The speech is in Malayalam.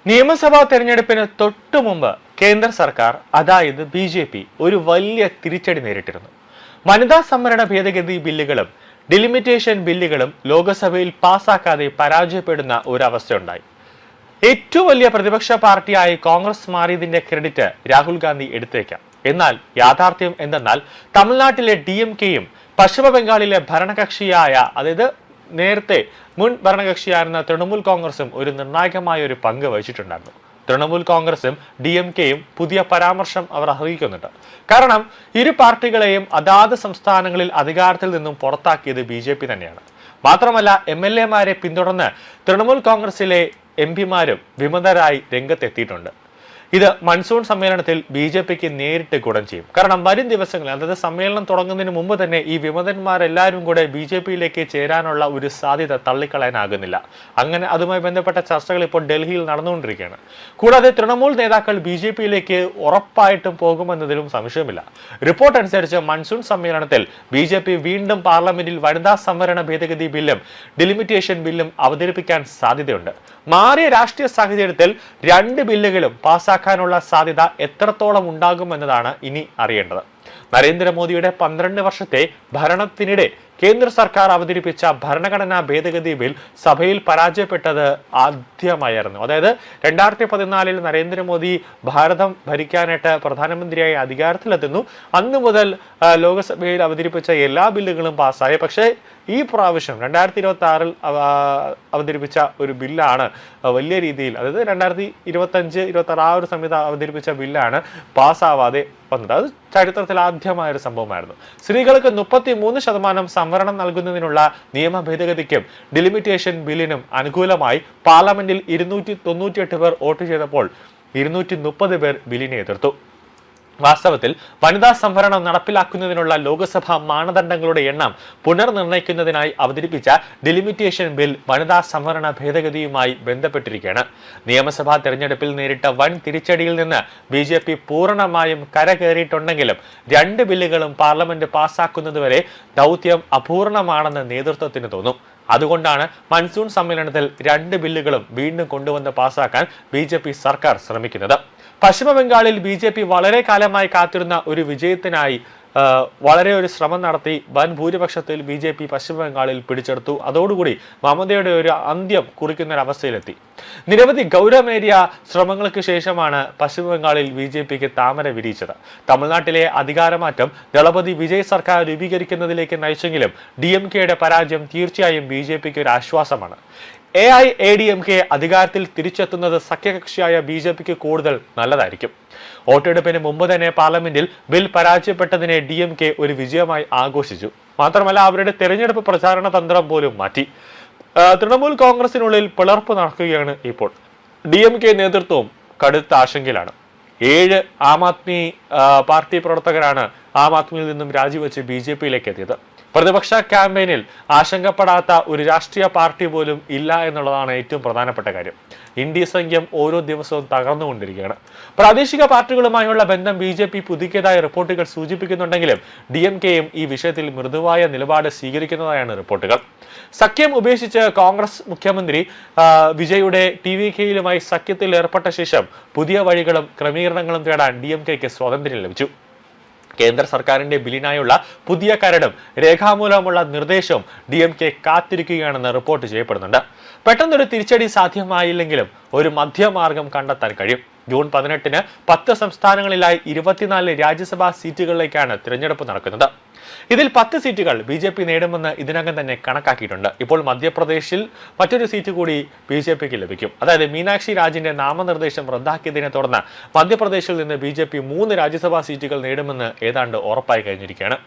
നിയമസഭാ തെരഞ്ഞെടുപ്പിന് തൊട്ടു മുമ്പ് കേന്ദ്ര സർക്കാർ അതായത് ബി.ജെ.പി. ഒരു വലിയ തിരിച്ചടി നേരിട്ടിരുന്നു. വനിതാ സംവരണ ഭേദഗതി ബില്ലുകളും ഡിലിമിറ്റേഷൻ ബില്ലുകളും ലോക്സഭയിൽ പാസാക്കാതെ പരാജയപ്പെടുന്ന ഒരവസ്ഥയുണ്ടായി. ഏറ്റവും വലിയ പ്രതിപക്ഷ പാർട്ടിയായി കോൺഗ്രസ് മാറിയതിന്റെ ക്രെഡിറ്റ് രാഹുൽ ഗാന്ധി എടുത്തേക്കാം. എന്നാൽ യാഥാർത്ഥ്യം എന്തെന്നാൽ തമിഴ്നാട്ടിലെ DMKയും പശ്ചിമ ബംഗാളിലെ ഭരണകക്ഷിയായ അതായത് നേരത്തെ മുൻ ഭരണകക്ഷിയായിരുന്ന തൃണമൂൽ കോൺഗ്രസും ഒരു നിർണായകമായ ഒരു പങ്ക് വഹിച്ചിട്ടുണ്ടായിരുന്നു. തൃണമൂൽ കോൺഗ്രസും DMKയും പുതിയ പരാമർശം അവർ അറിയിക്കുന്നുണ്ട്. കാരണം ഇരു പാർട്ടികളെയും അതാത് സംസ്ഥാനങ്ങളിൽ അധികാരത്തിൽ നിന്നും പുറത്താക്കിയത് ബി.ജെ.പി. തന്നെയാണ്. മാത്രമല്ല MLA-മാരെ പിന്തുടർന്ന് തൃണമൂൽ കോൺഗ്രസിലെ MP-മാരും വിമതരായി രംഗത്തെത്തിയിട്ടുണ്ട്. ഇത് മൺസൂൺ സമ്മേളനത്തിൽ ബി.ജെ.പിക്ക് നേരിട്ട് ഗുണം ചെയ്യും. കാരണം വരും ദിവസങ്ങളിൽ അതായത് സമ്മേളനം തുടങ്ങുന്നതിന് മുമ്പ് തന്നെ ഈ വിമതന്മാരെല്ലാവരും കൂടെ ബി.ജെ.പിയിലേക്ക് ചേരാനുള്ള ഒരു സാധ്യത തള്ളിക്കളയാനാകുന്നില്ല. അങ്ങനെ അതുമായി ബന്ധപ്പെട്ട ചർച്ചകൾ ഇപ്പോൾ ഡൽഹിയിൽ നടന്നുകൊണ്ടിരിക്കുകയാണ്. കൂടാതെ തൃണമൂൽ നേതാക്കൾ ബി.ജെ.പിയിലേക്ക് ഉറപ്പായിട്ടും പോകുമെന്നതിലും സംശയമില്ല. റിപ്പോർട്ട് അനുസരിച്ച് മൺസൂൺ സമ്മേളനത്തിൽ ബി.ജെ.പി. വീണ്ടും പാർലമെന്റിൽ വനിതാ സംവരണ ഭേദഗതി ബില്ലും ഡിലിമിറ്റേഷൻ ബില്ലും അവതരിപ്പിക്കാൻ സാധ്യതയുണ്ട്. മാറിയ രാഷ്ട്രീയ സാഹചര്യത്തിൽ രണ്ട് ബില്ലുകളും പാസാക്കാനുള്ള സാധ്യത എത്രത്തോളം ഉണ്ടാകുമെന്നതാണ് ഇനി അറിയേണ്ടത്. നരേന്ദ്രമോദിയുടെ 12 വർഷത്തെ ഭരണത്തിനിടെ കേന്ദ്ര സർക്കാർ അവതരിപ്പിച്ച ഭരണഘടനാ ഭേദഗതി ബിൽ സഭയിൽ പരാജയപ്പെട്ടത് ആദ്യമായിരുന്നു. അതായത് 2014 നരേന്ദ്രമോദി ഭാരതം ഭരിക്കാനായിട്ട് പ്രധാനമന്ത്രിയായി അധികാരത്തിലെത്തുന്നു. അന്നു മുതൽ ലോക്സഭയിൽ അവതരിപ്പിച്ച എല്ലാ ബില്ലുകളും പാസ്സായി. പക്ഷേ ഈ പ്രാവശ്യം 2026 അവതരിപ്പിച്ച ഒരു ബില്ലാണ് വലിയ രീതിയിൽ, അതായത് 2025-26 ആ ഒരു സമയത്ത് അവതരിപ്പിച്ച ബില്ലാണ് പാസ്സാവാതെ വന്നത്. അത് ചരിത്രത്തിൽ ആദ്യമായ ഒരു സംഭവമായിരുന്നു. സ്ത്രീകൾക്ക് 33% സംവരണം നൽകുന്നതിനുള്ള നിയമ ഭേദഗതിക്കും ഡിലിമിറ്റേഷൻ ബില്ലിനും അനുകൂലമായി പാർലമെന്റിൽ 298 പേർ വോട്ട് ചെയ്തപ്പോൾ 230 പേർ ബില്ലിനെ എതിർത്തു. വാസ്തവത്തിൽ വനിതാ സംവരണം നടപ്പിലാക്കുന്നതിനുള്ള ലോക്സഭാ മാനദണ്ഡങ്ങളുടെ എണ്ണം പുനർനിർണയിക്കുന്നതിനായി അവതരിപ്പിച്ച ഡിലിമിറ്റേഷൻ ബിൽ വനിതാ സംവരണ ഭേദഗതിയുമായി ബന്ധപ്പെട്ടിരിക്കുകയാണ്. നിയമസഭാ തെരഞ്ഞെടുപ്പിൽ നേരിട്ട വൻ തിരിച്ചടിയിൽ നിന്ന് ബി.ജെ.പി. പൂർണ്ണമായും കരകയറിയിട്ടുണ്ടെങ്കിലും രണ്ട് ബില്ലുകളും പാർലമെന്റ് പാസ്സാക്കുന്നതുവരെ ദൗത്യം അപൂർണമാണെന്ന് നേതൃത്വത്തിന് തോന്നും. അതുകൊണ്ടാണ് മൺസൂൺ സമ്മേളനത്തിൽ രണ്ട് ബില്ലുകളും വീണ്ടും കൊണ്ടുവന്ന് പാസ്സാക്കാൻ ബി.ജെ.പി. സർക്കാർ ശ്രമിക്കുന്നത്. പശ്ചിമ ബംഗാളിൽ ബി.ജെ.പി. വളരെ കാലമായി കാത്തിരുന്ന ഒരു വിജയത്തിനായി വളരെ ഒരു ശ്രമം നടത്തി വൻ ഭൂരിപക്ഷത്തിൽ ബി.ജെ.പി. പശ്ചിമ ബംഗാളിൽ പിടിച്ചെടുത്തു. അതോടുകൂടി മമതയുടെ ഒരു അന്ത്യം കുറിക്കുന്ന ഒരു അവസ്ഥയിലെത്തി. നിരവധി ഗൗരവമേറിയ ശ്രമങ്ങൾക്ക് ശേഷമാണ് പശ്ചിമ ബംഗാളിൽ ബി.ജെ.പിക്ക് താമര വിരിയിച്ചത്. തമിഴ്നാട്ടിലെ അധികാരമാറ്റം ദളപതി വിജയ് സർക്കാർ രൂപീകരിക്കുന്നതിലേക്ക് നയിച്ചെങ്കിലും DMKയുടെ പരാജയം തീർച്ചയായും ബി.ജെ.പിക്ക് ഒരു ആശ്വാസമാണ്. AIADMK അധികാരത്തിൽ തിരിച്ചെത്തുന്നത് സഖ്യകക്ഷിയായ ബി.ജെ.പിക്ക് കൂടുതൽ നല്ലതായിരിക്കും. വോട്ടെടുപ്പിന് മുമ്പ് തന്നെ പാർലമെന്റിൽ ബിൽ പരാജയപ്പെട്ടതിനെ DMK ഒരു വിജയമായി ആഘോഷിച്ചു. മാത്രമല്ല അവരുടെ തെരഞ്ഞെടുപ്പ് പ്രചാരണ തന്ത്രം പോലും മാറ്റി. തൃണമൂൽ കോൺഗ്രസിനുള്ളിൽ പിളർപ്പ് നടക്കുകയാണ് ഇപ്പോൾ. DMK നേതൃത്വവും കടുത്ത ആശങ്കയിലാണ്. 7 ആം ആദ്മി പാർട്ടി പ്രവർത്തകരാണ് ആം ആദ്മിയിൽ നിന്നും രാജിവെച്ച് ബി.ജെ.പിയിലേക്ക് എത്തിയത്. പ്രതിപക്ഷ ക്യാമ്പയിനിൽ ആശങ്കപ്പെടാത്ത ഒരു രാഷ്ട്രീയ പാർട്ടി പോലും ഇല്ല എന്നുള്ളതാണ് ഏറ്റവും പ്രധാനപ്പെട്ട കാര്യം. ഇന്ത്യ സഖ്യം ഓരോ ദിവസവും തകർന്നുകൊണ്ടിരിക്കുകയാണ്. പ്രാദേശിക പാർട്ടികളുമായുള്ള ബന്ധം ബി.ജെ.പി. പുതുക്കിയതായ റിപ്പോർട്ടുകൾ സൂചിപ്പിക്കുന്നുണ്ടെങ്കിലും DMKയും ഈ വിഷയത്തിൽ മൃദുവായ നിലപാട് സ്വീകരിക്കുന്നതായാണ് റിപ്പോർട്ടുകൾ. സഖ്യം ഉപേക്ഷിച്ച് കോൺഗ്രസ് മുഖ്യമന്ത്രി വിജയുടെ TVKയുമായി സഖ്യത്തിൽ ഏർപ്പെട്ട ശേഷം പുതിയ വഴികളും ക്രമീകരണങ്ങളും തേടാൻ DMKക്ക് സ്വാതന്ത്ര്യം ലഭിച്ചു. കേന്ദ്ര സർക്കാരിന്റെ ബില്ലിനായുള്ള പുതിയ കരടും രേഖാമൂലമുള്ള നിർദ്ദേശവും DMK കാത്തിരിക്കുകയാണെന്ന് റിപ്പോർട്ട് ചെയ്യപ്പെടുന്നുണ്ട്. പെട്ടെന്നൊരു തിരിച്ചടി സാധ്യമായില്ലെങ്കിലും ഒരു മധ്യമാർഗം കണ്ടെത്താൻ കഴിയും. ജൂൺ 18-ന് 10 സംസ്ഥാനങ്ങളിലായി 24 രാജ്യസഭാ സീറ്റുകളിലേക്കാണ് തിരഞ്ഞെടുപ്പ് നടക്കുന്നത്. ഇതിൽ 10 സീറ്റുകൾ ബി.ജെ.പി. നേടുമെന്ന് ഇതിനകം തന്നെ കണക്കാക്കിയിട്ടുണ്ട്. ഇപ്പോൾ മധ്യപ്രദേശിൽ മറ്റൊരു സീറ്റ് കൂടി ബി.ജെ.പിക്ക് ലഭിക്കും. അതായത് മീനാക്ഷി രാജിന്റെ നാമനിർദ്ദേശം റദ്ദാക്കിയതിനെ തുടർന്ന് മധ്യപ്രദേശിൽ നിന്ന് ബി.ജെ.പി. 3 രാജ്യസഭാ സീറ്റുകൾ നേടുമെന്ന് ഏതാണ്ട് ഉറപ്പായി കഴിഞ്ഞിരിക്കുകയാണ്.